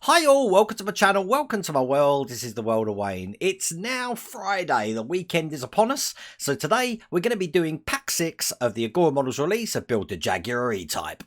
Hi all, welcome to my channel, welcome to my world. This is the world of Wayne. It's now Friday, the weekend is upon us, so today we're going to be doing pack 6 of the Agora Models release of Build the Jaguar E-Type.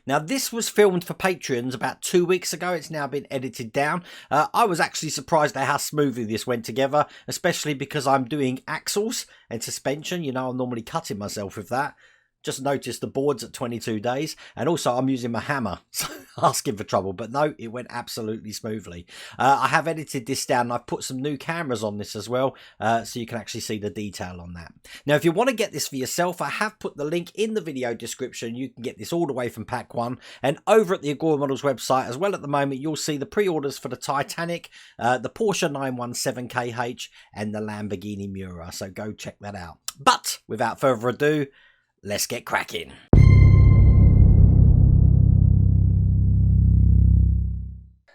Now this was filmed for Patreons about 2 weeks ago. It's now been edited down. I was actually surprised at how smoothly this went together, especially because I'm doing axles and suspension. You know, I'm normally cutting myself with that. Just noticed the board's at 22 days, and also I'm using my hammer, so asking for trouble, but no, it went absolutely smoothly. I have edited this down, and I've put some new cameras on this as well, so you can actually see the detail on that. Now, if you want to get this for yourself, I have put the link in the video description. You can get this all the way from pack 1, and over at the Agora Models website as well at the moment, you'll see the pre-orders for the Titanic, the Porsche 917KH, and the Lamborghini Miura, so go check that out. But, without further ado, let's get cracking.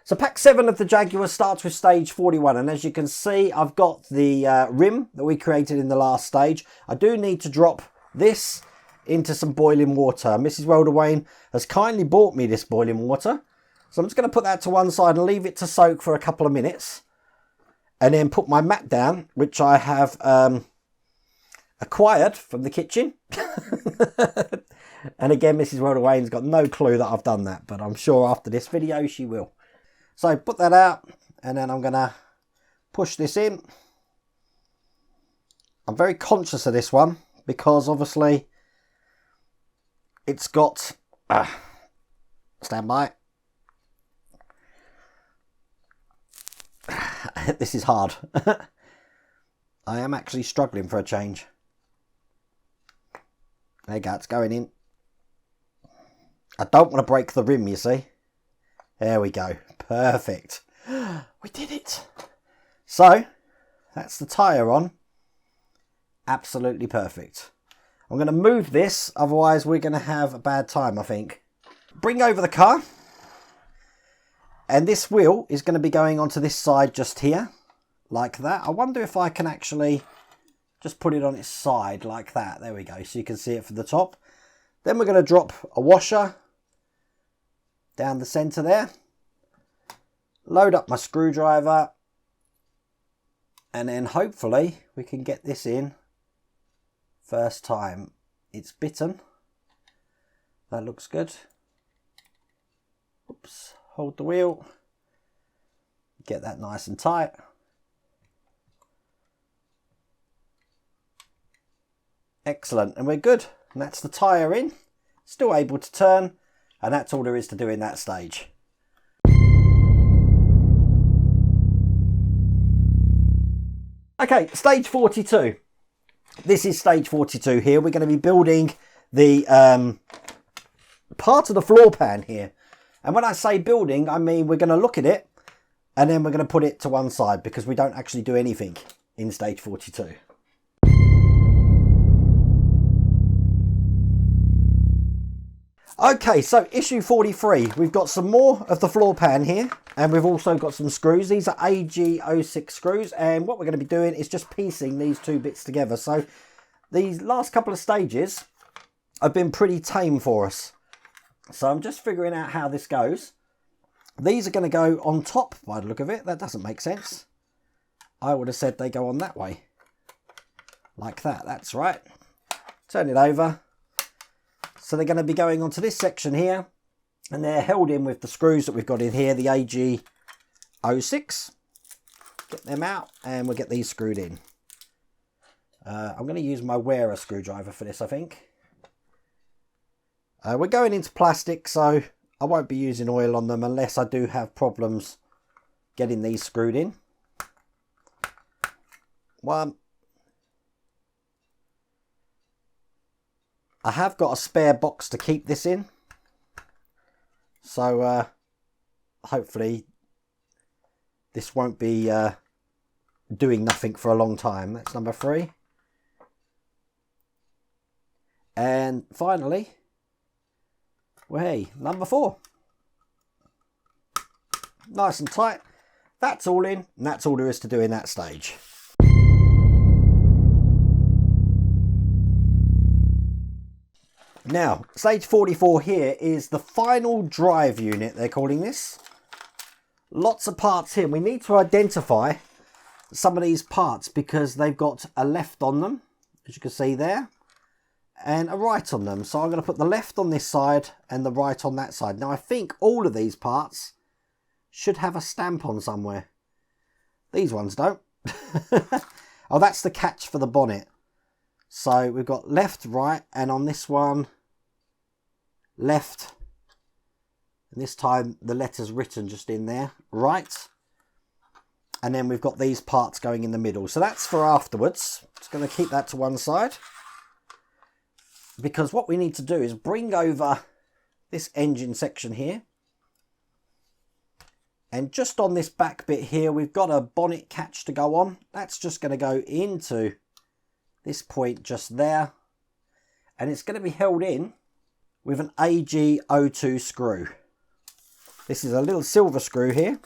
So pack 7 of the Jaguar starts with stage 41, and as you can see, I've got the rim that we created in the last stage. I do need to drop this into some boiling water. Mrs. World of Wayne has kindly bought me this boiling water, so I'm just going to put that to one side and leave it to soak for a couple of minutes, and then put my mat down, which I have acquired from the kitchen. And again, Mrs. World of Wayne's got no clue that I've done that, but I'm sure after this video she will. So put that out, and then I'm going to push this in. I'm very conscious of this one because obviously it's got stand by. This is hard. I am actually struggling for a change. There you go, it's going in. I don't want to break the rim, you see. There we go. Perfect. We did it. So, that's the tyre on. Absolutely perfect. I'm going to move this, otherwise we're going to have a bad time, I think. Bring over the car. And this wheel is going to be going onto this side just here. Like that. I wonder if I can actually just put it on its side like that. There we go. So you can see it from the top. Then we're going to drop a washer down the centre there. Load up my screwdriver. And then hopefully we can get this in first time. It's bitten. That looks good. Oops. Hold the wheel. Get that nice and tight. Excellent, and we're good. And that's the tyre in. Still able to turn, and that's all there is to do in that stage. Okay, stage 42. This is stage 42 here. We're going to be building the part of the floor pan here. And when I say building, I mean we're going to look at it, and then we're going to put it to one side because we don't actually do anything in stage 42. Okay, so issue 43, we've got some more of the floor pan here, and we've also got some screws. These are AG06 screws, and what we're going to be doing is just piecing these two bits together. So these last couple of stages have been pretty tame for us. So I'm just figuring out how this goes. These are going to go on top by the look of it. That doesn't make sense. I would have said they go on that way. Like that, that's right. Turn it over. So they're going to be going onto this section here, and they're held in with the screws that we've got in here, the AG06. Get them out, and we'll get these screwed in. I'm going to use my wearer screwdriver for this, I think. We're going into plastic, so I won't be using oil on them unless I do have problems getting these screwed in. One. I have got a spare box to keep this in, so hopefully this won't be doing nothing for a long time. That's number 3. And finally, well, hey, number 4. Nice and tight. That's all in, and that's all there is to do in that stage. Now, stage 44 here is the final drive unit, they're calling this. Lots of parts here. We need to identify some of these parts because they've got a left on them, as you can see there, and a right on them. So I'm going to put the left on this side and the right on that side. Now I think all of these parts should have a stamp on somewhere. These ones don't. Oh, that's the catch for the bonnet. So we've got left, right, and on this one, left. And this time the letter's written just in there, right. And then we've got these parts going in the middle. So that's for afterwards. Just going to keep that to one side. Because what we need to do is bring over this engine section here. And just on this back bit here, we've got a bonnet catch to go on. That's just going to go into this point just there. And it's going to be held in with an AG02 screw. This is a little silver screw here.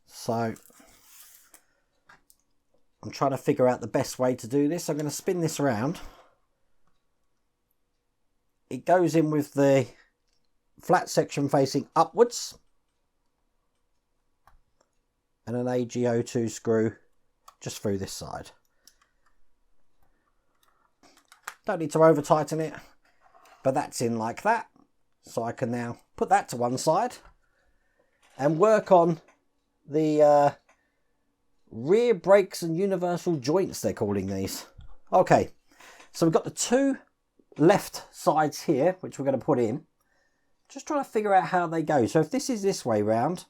So I'm trying to figure out the best way to do this. I'm going to spin this around. It goes in with the flat section facing upwards. And an AG02 screw just through this side. Don't need to over tighten it, but that's in like that. So I can now put that to one side and work on the rear brakes and universal joints, they're calling these. Okay, so we've got the two left sides here, which we're going to put in. Just trying to figure out how they go. So if this is this way round,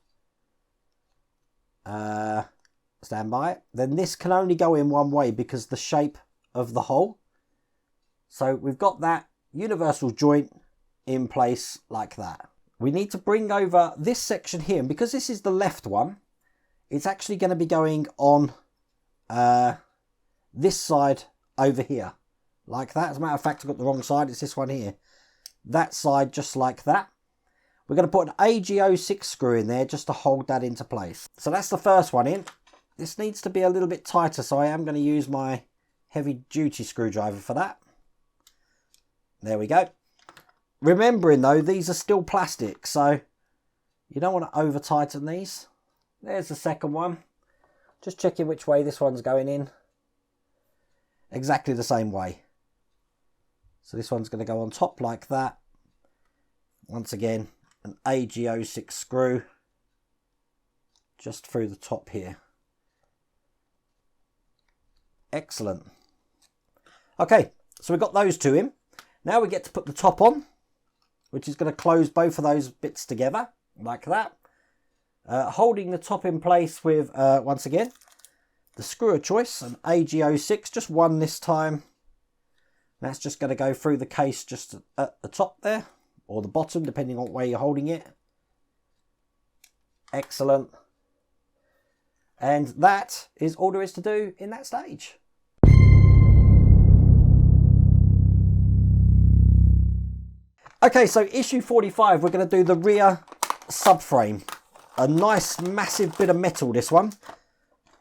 stand by, then this can only go in one way because the shape of the hole. So we've got that universal joint in place like that. We need to bring over this section here, and because this is the left one, it's actually going to be going on this side over here like that. As a matter of fact, I've got the wrong side, it's this one here. That side just like that. We're going to put an AG06 screw in there just to hold that into place. So that's the first one in. This needs to be a little bit tighter, so I am going to use my heavy duty screwdriver for that. There we go. Remembering though, these are still plastic, so you don't want to over tighten these. There's the second one. Just checking which way this one's going in. Exactly the same way. So this one's going to go on top like that. Once again, an AG06 screw just through the top here. Excellent. Okay, so we've got those two in. Now we get to put the top on, which is going to close both of those bits together like that. Holding the top in place with, once again, the screw of choice, an AG06, just one this time. That's just going to go through the case just at the top there, or the bottom, depending on where you're holding it. Excellent. And that is all there is to do in that stage. Okay, so issue 45, we're going to do the rear subframe. A nice massive bit of metal, this one.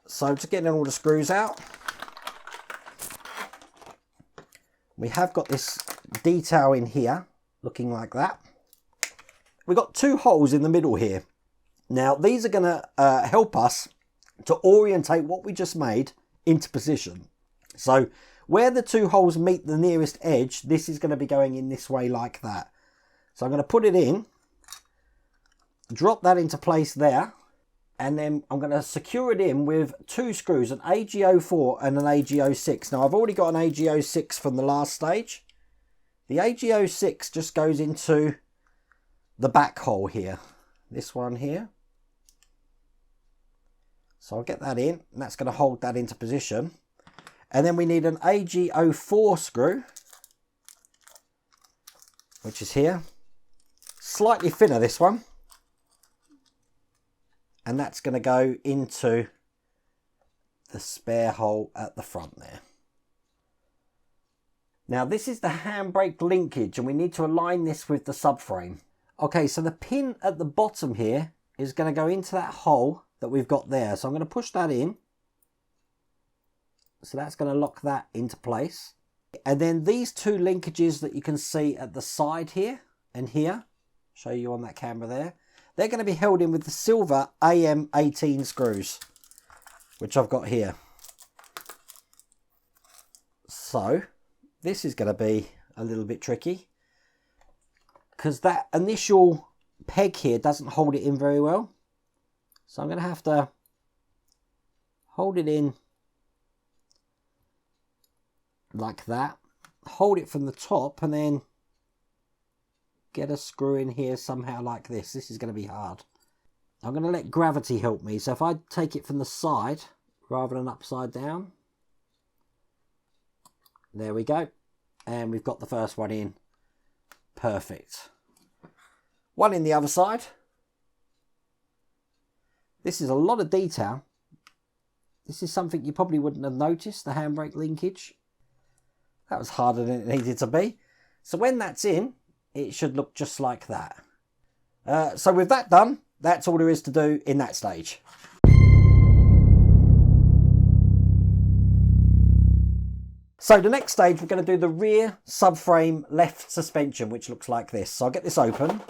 So just getting all the screws out. We have got this detail in here, looking like that. We've got two holes in the middle here. Now, these are going to help us to orientate what we just made into position. So where the two holes meet the nearest edge, this is going to be going in this way like that. So I'm going to put it in, drop that into place there, and then I'm going to secure it in with two screws, an AG04 and an AG06. Now I've already got an AG06 from the last stage. The AG06 just goes into the back hole here, this one here. So I'll get that in, and that's going to hold that into position. And then we need an AG04 screw, which is here. Slightly thinner, this one. And that's going to go into the spare hole at the front there. Now this is the handbrake linkage, and we need to align this with the subframe. Okay, so the pin at the bottom here is going to go into that hole that we've got there. So I'm going to push that in. So that's going to lock that into place. And then these two linkages that you can see at the side here and here, show you on that camera there, they're going to be held in with the silver AM18 screws, which I've got here. So this is going to be a little bit tricky because that initial peg here doesn't hold it in very well. So I'm going to have to hold it in like that, hold it from the top, and then get a screw in here somehow like this. This is going to be hard. I'm going to let gravity help me. So if I take it from the side rather than upside down, there we go. And we've got the first one in. Perfect. One in the other side. This is a lot of detail. This is something you probably wouldn't have noticed, the handbrake linkage. That was harder than it needed to be. So when that's in, it should look just like that. So with that done, that's all there is to do in that stage. So the next stage, we're going to do the rear subframe left suspension, which looks like this. So I'll get this open.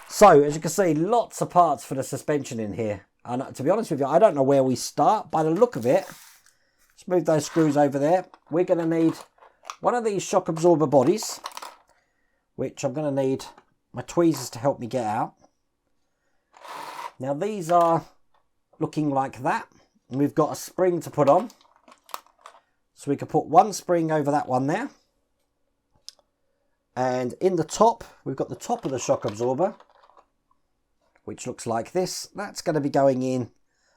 So as you can see, lots of parts for the suspension in here. And to be honest with you, I don't know where we start. By the look of it, let's move those screws over there. We're going to need one of these shock absorber bodies, which I'm going to need my tweezers to help me get out. Now these are looking like that. And we've got a spring to put on. So we can put one spring over that one there. And in the top, we've got the top of the shock absorber, which looks like this. That's going to be going in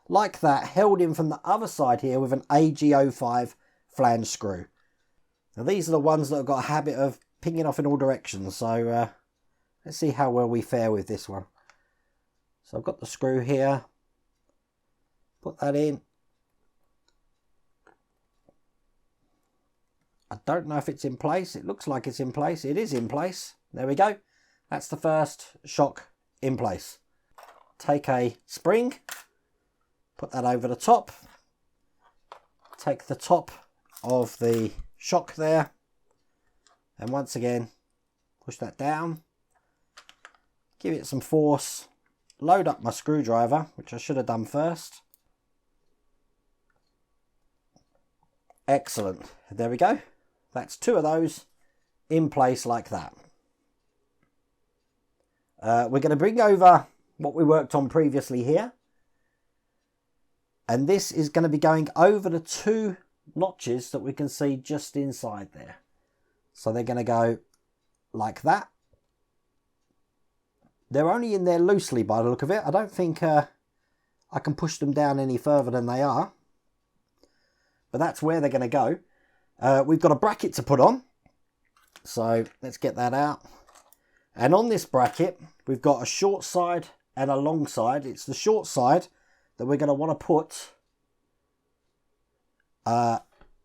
like that, held in from the other side here with an AG05 flange screw. Now these are the ones that have got a habit of pinging off in all directions. So let's see how well we fare with this one. So I've got the screw here. Put that in. I don't know if it's in place. It looks like it's in place. It is in place. There we go. That's the first shock in place. Take a spring, put that over the top. Take the top of the shock there. And once again, push that down. Give it some force. Load up my screwdriver, which I should have done first. Excellent. There we go. That's two of those in place like that. We're going to bring over what we worked on previously here. And this is going to be going over the two notches that we can see just inside there. So they're going to go like that. They're only in there loosely by the look of it. I don't think I can push them down any further than they are. But that's where they're going to go. We've got a bracket to put on. So let's get that out. And on this bracket, we've got a short side and a long side. It's the short side that we're going to want to put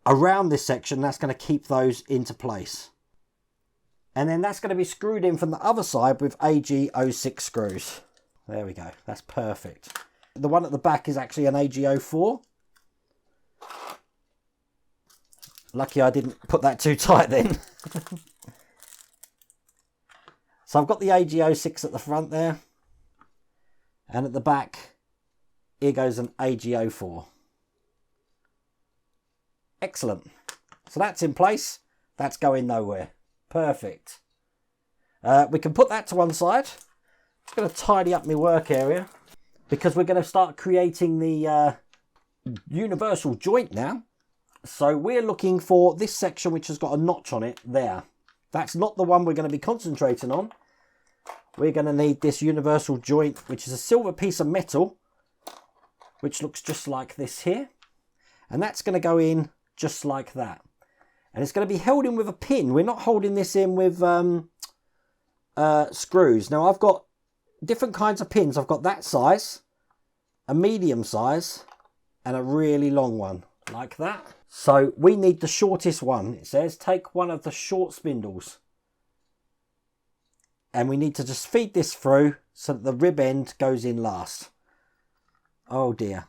around this section. That's going to keep those into place. And then that's going to be screwed in from the other side with AG06 screws. There we go. That's perfect. The one at the back is actually an AG04. Lucky I didn't put that too tight then. So I've got the AG06 at the front there. And at the back, here goes an AG04. Excellent. So that's in place. That's going nowhere. Perfect. We can put that to one side. I'm going to tidy up my work area because we're going to start creating the universal joint now. So we're looking for this section which has got a notch on it there. That's not the one we're going to be concentrating on. We're going to need this universal joint, which is a silver piece of metal, which looks just like this here. And that's going to go in just like that. And it's going to be held in with a pin. We're not holding this in with screws. Now I've got different kinds of pins. I've got that size, a medium size, and a really long one, like that. So we need the shortest one. It says take one of the short spindles. And we need to just feed this through so that the rib end goes in last. Oh dear.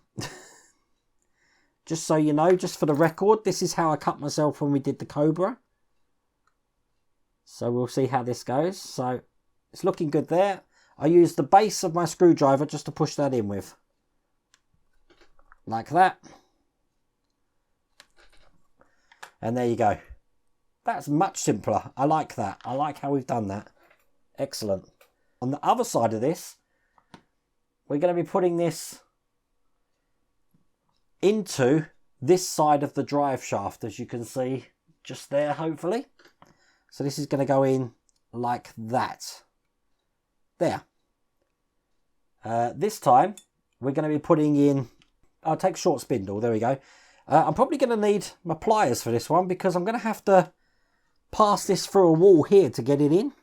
Just so you know, just for the record, this is how I cut myself when we did the Cobra. So we'll see how this goes. So it's looking good there. I use the base of my screwdriver just to push that in with. Like that. And there you go. That's much simpler. I like that. I like how we've done that. Excellent. On the other side of this, we're going to be putting this into this side of the drive shaft, as you can see just there, hopefully. So this is going to go in like that. There. This time, we're going to be putting in... I'll take short spindle. There we go. I'm probably going to need my pliers for this one because I'm going to have to pass this through a wall here to get it in.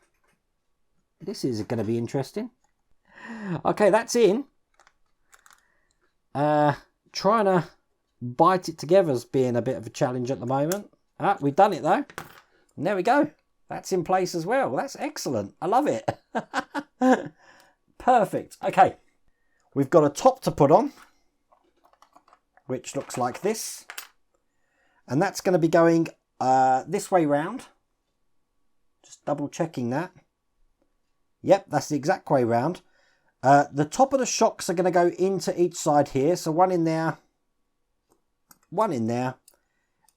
This is going to be interesting. Okay, that's in. Trying to bite it together is being a bit of a challenge at the moment. We've done it though. And there we go. That's in place as well. That's excellent. I love it. Perfect. Okay. We've got a top to put on, which looks like this. And that's going to be going this way round. Just double checking that. Yep, that's the exact way round. The top of the shocks are going to go into each side here. So one in there, one in there.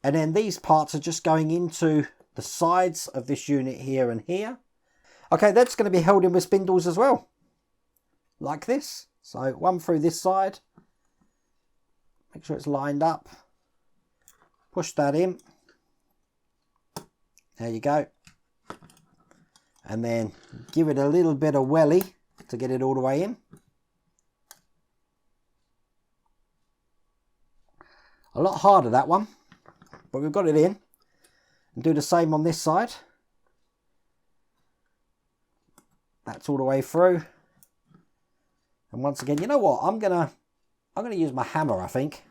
And then these parts are just going into the sides of this unit here and here. Okay, that's going to be held in with spindles as well. Like this. So one through this side. Make sure it's lined up. Push that in. There you go. And then give it a little bit of welly to get it all the way in. A lot harder, that one. But we've got it in. And do the same on this side. That's all the way through. And once again, you know what? I'm gonna use my hammer, I think.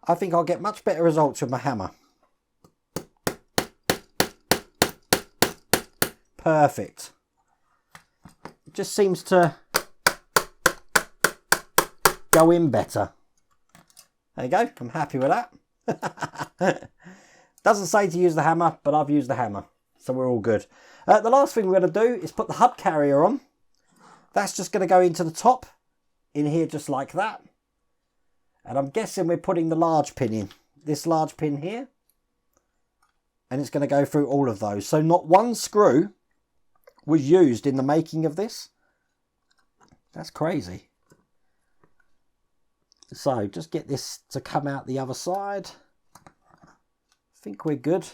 I think I'll get much better results with my hammer. Perfect. It just seems to go in better. There you go. I'm happy with that. Doesn't say to use the hammer, but I've used the hammer. So we're all good. The last thing we're going to do is put the hub carrier on. That's just going to go into the top. In here just like that. And I'm guessing we're putting the large pin in. This large pin here. And it's going to go through all of those. So not one screw was used in the making of this. That's crazy. So just get this to come out the other side. I think we're good.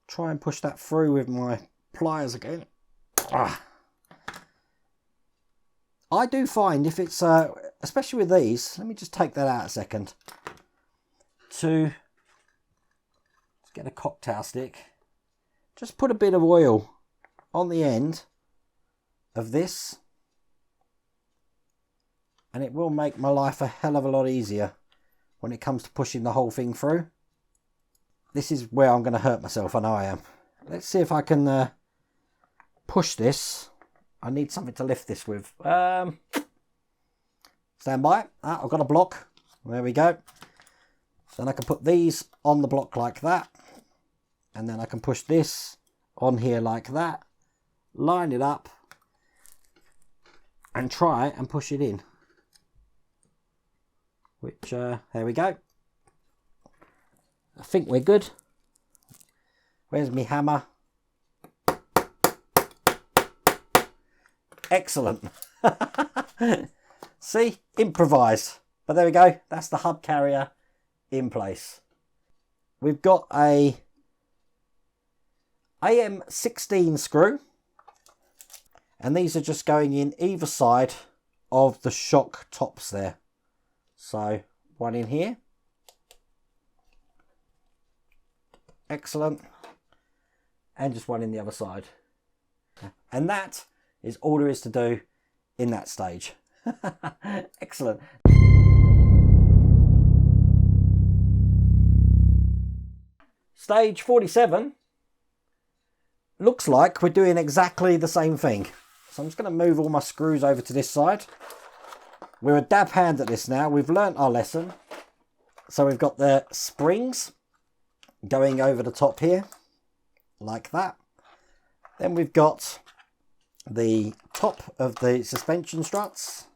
Try and push that through with my pliers again. I do find if it's, especially with these, let me just take that out a second. Let's get a cocktail stick. Just put a bit of oil on the end of this. And it will make my life a hell of a lot easier when it comes to pushing the whole thing through. This is where I'm going to hurt myself, I know I am. Let's see if I can push this. I need something to lift this with. Stand by. I've got a block. There we go. Then I can put these on the block like that. And then I can push this on here like that. Line it up. And try and push it in. Which, there we go. I think we're good. Where's my hammer? Excellent. See? Improvise. But there we go. That's the hub carrier in place. We've got a AM16 screw. And these are just going in either side of the shock tops there. So, one in here. Excellent. And just one in the other side. And that is all there is to do in that stage. Excellent. Stage 47 looks like we're doing exactly the same thing. So I'm just going to move all my screws over to this side. We're a dab hand at this now. We've learnt our lesson. So we've got the springs going over the top here. like that. Then we've got the top of the suspension struts.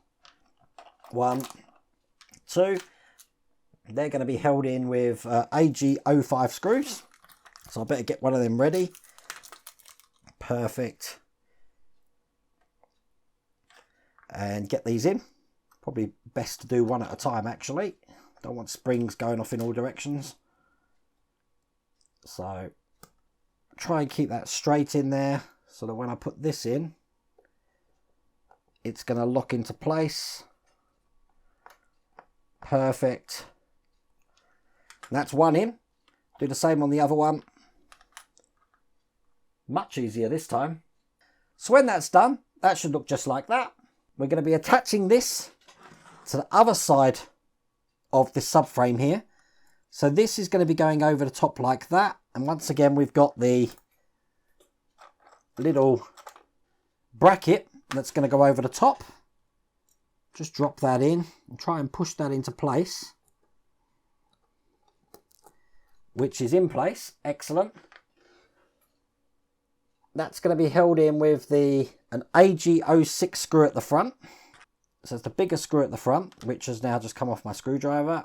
1, 2. They're going to be held in with AG05 screws. So I better get one of them ready. Perfect. And get these in. Probably best to do one at a time, actually. Don't want springs going off in all directions. So try and keep that straight in there so that when I put this in, it's going to lock into place. Perfect. That's one in. Do the same on the other one. Much easier this time. So when that's done, that should look just like that. We're going to be attaching this to the other side of this subframe here. So this is going to be going over the top like that. And once again, we've got the little bracket that's going to go over the top. Just drop that in and try and push that into place. Which is in place. Excellent. That's going to be held in with an AG06 screw at the front. So it's the bigger screw at the front, which has now just come off my screwdriver.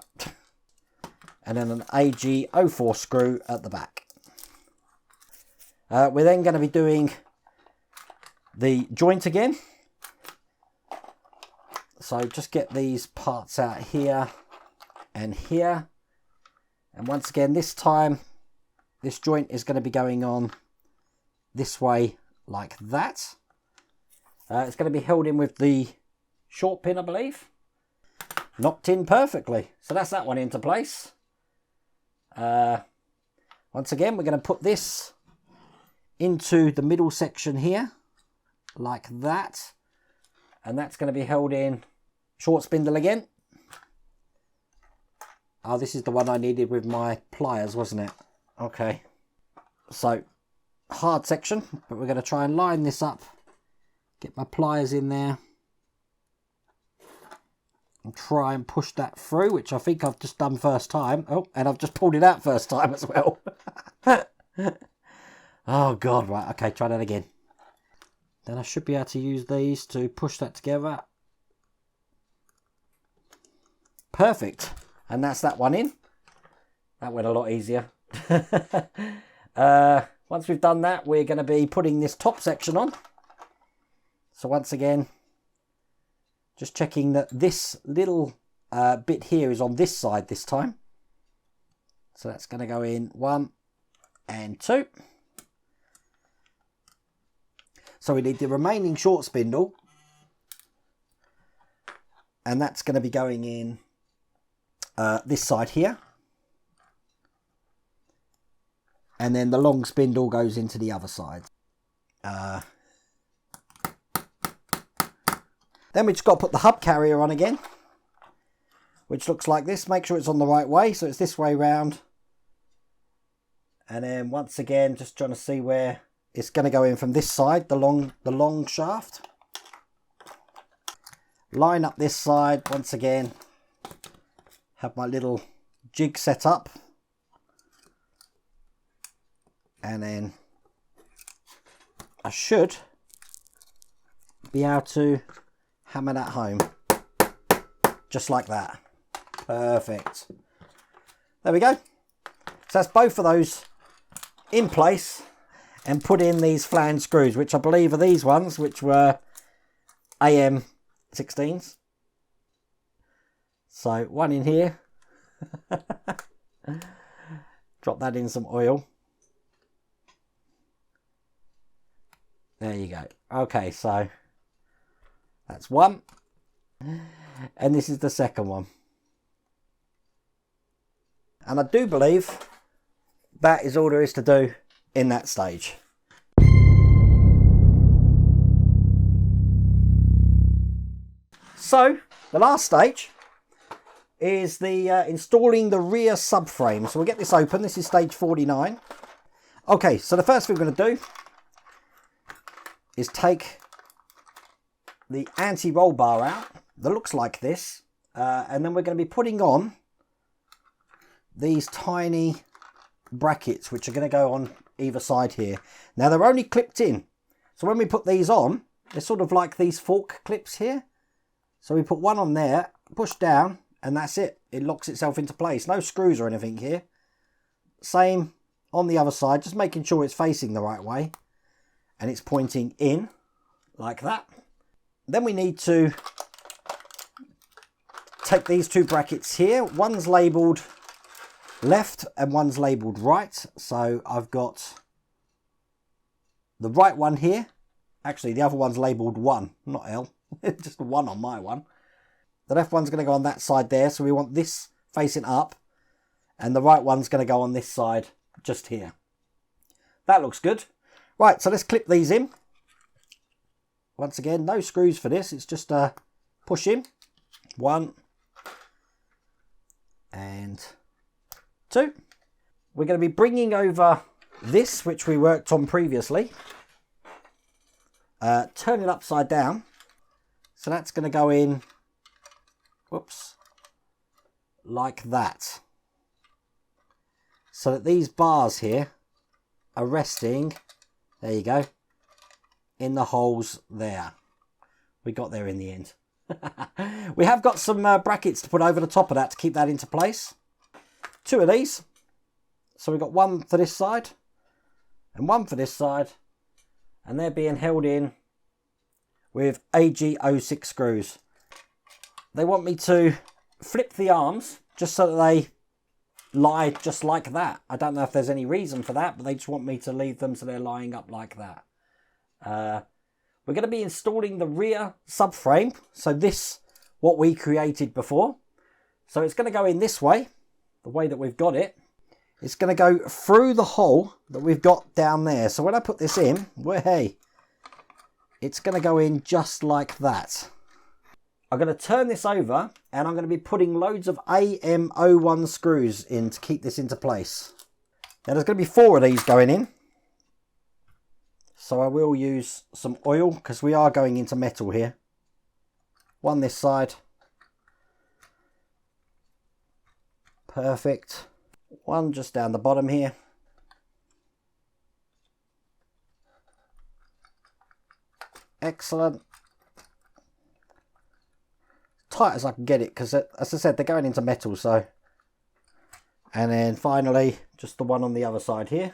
And then an AG04 screw at the back. We're then going to be doing the joint again. So just get these parts out here and here. And once again, this time, this joint is going to be going on this way like that. It's going to be held in with the short pin, I believe. Knocked in perfectly. So that's that one into place. Once again, we're going to put this into the middle section here, like that. And that's going to be held in short spindle again. Oh, this is the one I needed with my pliers, wasn't it? Okay. So, hard section, but we're going to try and line this up. Get my pliers in there. And try and push that through, which I think I've just done first time. Oh, and I've just pulled it out first time as well. Oh, God, right. Okay, try that again. Then I should be able to use these to push that together. Perfect. And that's that one in. That went a lot easier. Once we've done that, we're going to be putting this top section on. So once again, just checking that this little bit here is on this side this time. So that's going to go in 1 and 2. So we need the remaining short spindle. And that's going to be going in this side here. And then the long spindle goes into the other side. Then we just got to put the hub carrier on again, which looks like this. Make sure it's on the right way, so it's this way round. And then once again, just trying to see where it's going to go in from this side, the long shaft. Line up this side once again. Have my little jig set up. And then I should be able to hammer that home. Just like that. Perfect. There we go. So that's both of those in place and put in these flange screws, which I believe are these ones, which were AM16s. So one in here. Drop that in some oil. There you go. Okay, so that's one. And this is the second one. And I do believe that is all there is to do in that stage. So the last stage is the installing the rear subframe. So we'll get this open. This is stage 49. Okay, so the first thing we're going to do is take the anti-roll bar out that looks like this, and then we're going to be putting on these tiny brackets which are going to go on either side here. Now they're only clipped in, so when we put these on, they're sort of like these fork clips here. So we put one on there, push down, and that's it. It locks itself into place. No screws or anything here. Same on the other side, just making sure it's facing the right way and it's pointing in like that. Then we need to take these two brackets here. One's labelled left and one's labelled right. So I've got the right one here. Actually, the other one's labelled 1, not L. Just 1 on my one. The left one's going to go on that side there. So we want this facing up. And the right one's going to go on this side just here. That looks good. Right, so let's clip these in. Once again, no screws for this. It's just a push in. 1 and 2. We're going to be bringing over this, which we worked on previously. Turn it upside down. So that's going to go in, whoops, like that. So that these bars here are resting, there you go, in the holes there. We got there in the end. We have got some brackets to put over the top of that to keep that into place. 2 of these. So we've got one for this side and one for this side. And they're being held in with AG06 screws. They want me to flip the arms just so that they lie just like that. I don't know if there's any reason for that, but they just want me to leave them so they're lying up like that. We're going to be installing the rear subframe. So this, what we created before. So it's going to go in this way, the way that we've got it. It's going to go through the hole that we've got down there. So when I put this in, well, hey, it's going to go in just like that. I'm going to turn this over and I'm going to be putting loads of AM01 screws in to keep this into place. Now there's going to be 4 of these going in. So I will use some oil because we are going into metal here. One this side. Perfect. One just down the bottom here. Excellent. Tight as I can get it because, as I said, they're going into metal. So, and then finally, just the one on the other side here.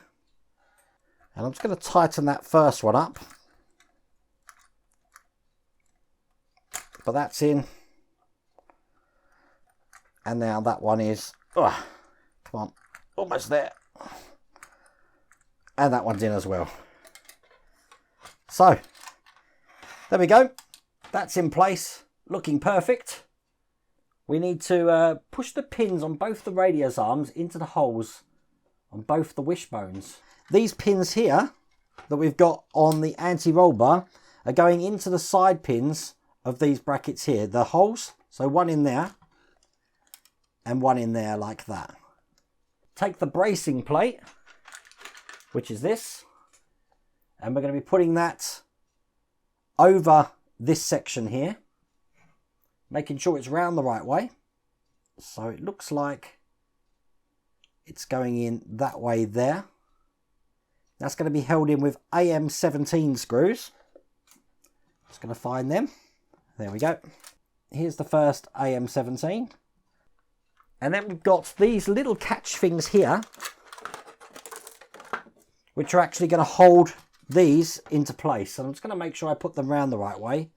And I'm just going to tighten that first one up. But that's in. And now that one is, come on, almost there. And that one's in as well. So, there we go. That's in place, looking perfect. We need to push the pins on both the radius arms into the holes on both the wishbones. These pins here that we've got on the anti-roll bar are going into the side pins of these brackets here. The holes, so one in there and one in there like that. Take the bracing plate, which is this, and we're going to be putting that over this section here, making sure it's round the right way. So it looks like it's going in that way there. That's going to be held in with AM17 screws. Just going to find them. There we go. Here's the first AM17. And then we've got these little catch things here, which are actually going to hold these into place. And I'm just going to make sure I put them round the right way.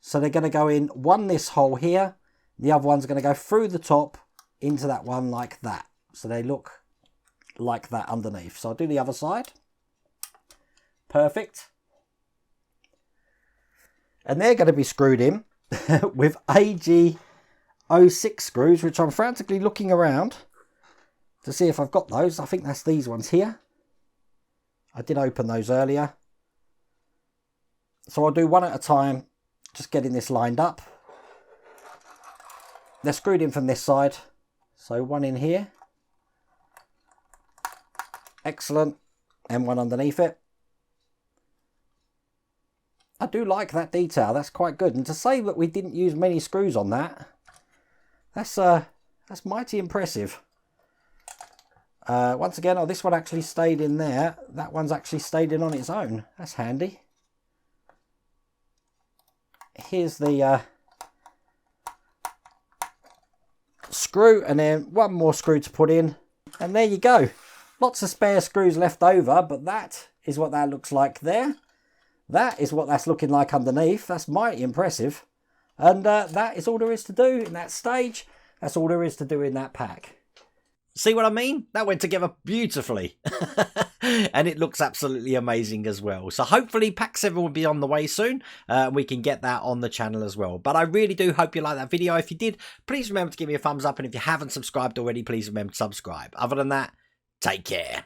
So they're going to go in one this hole here. The other one's going to go through the top into that one like that. So they look like that underneath. So I'll do the other side. Perfect. And they're going to be screwed in with AG06 screws, which I'm frantically looking around to see if I've got those. I think that's these ones here. I did open those earlier. So I'll do one at a time, just getting this lined up. They're screwed in from this side. So one in here. Excellent. And one underneath it. I do like that detail. That's quite good. And to say that we didn't use many screws on that, that's mighty impressive. Once again, oh, this one actually stayed in there. That one's actually stayed in on its own. That's handy. Here's the screw, and then one more screw to put in. And there you go. Lots of spare screws left over, but that is what that looks like there. That is what that's looking like underneath. That's mighty impressive. And that is all there is to do in that stage. That's all there is to do in that pack. See what I mean? That went together beautifully. And it looks absolutely amazing as well. So hopefully Pack 7 will be on the way soon. We can get that on the channel as well. But I really do hope you like that video. If you did, please remember to give me a thumbs up. And if you haven't subscribed already, please remember to subscribe. Other than that, take care.